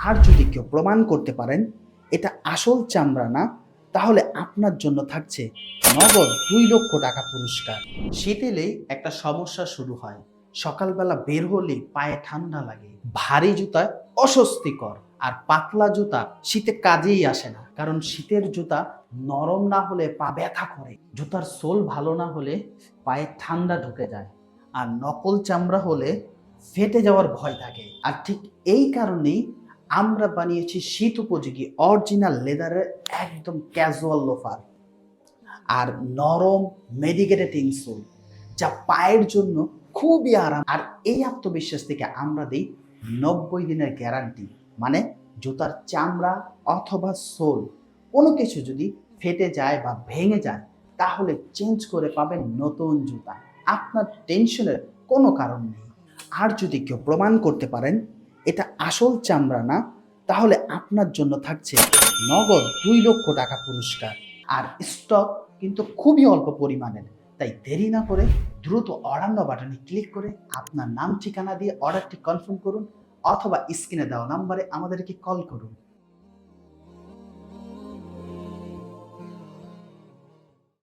আর যদি কেউ প্রমাণ করতে পারেন এটা আসল চামড়া না, তাহলে আপনার জন্য থাকছে নগদ 2 লক্ষ টাকা পুরস্কার। শীত এলেই একটা সমস্যা শুরু হয়। সকালবেলা বের হলেই পায়ে ঠান্ডা লাগে, ভারী জুতা অস্বস্তিকর, আর পাতলা জুতা শীতে কাজেই আসে না, কারণ শীতের জুতা নরম না হলে পা ব্যথা করে, জুতার সোল ভালো না হলে পায়ে ঠান্ডা ঢুকে যায়, আর নকল চামড়া হলে ফেটে যাওয়ার ভয় থাকে। আর ঠিক এই কারণেই আমরা বানিয়েছি শীত উপযোগী অরিজিনাল লেদারের একদম ক্যাজুয়াল লোফার আর নরম মেডিকেটেড ইনসোল, যা পায়ের জন্য খুবই আরাম। আর এই আত্মবিশ্বাস থেকে আমরা দিই 90 দিনের গ্যারান্টি। মানে জুতার চামড়া অথবা সোল কোনো কিছু যদি ফেটে যায় বা ভেঙে যায়, তাহলে চেঞ্জ করে পাবেন নতুন জুতা। আপনার টেনশনের কোনো কারণ নেই। আর যদি কেউ প্রমাণ করতে পারেন এটা আসল চামড়া না, তাহলে আপনার জন্য থাকছে নগদ 2 লক্ষ টাকা পুরস্কার। আর স্টক কিন্তু খুবই অল্প পরিমাণের, তাই দেরি না করে দ্রুত অর্ডার নাও বাটনে ক্লিক করে আপনার নাম ঠিকানা দিয়ে অর্ডারটি কনফার্ম করুন, অথবা স্ক্রিনে দেওয়া নাম্বারে আমাদেরকে কল করুন।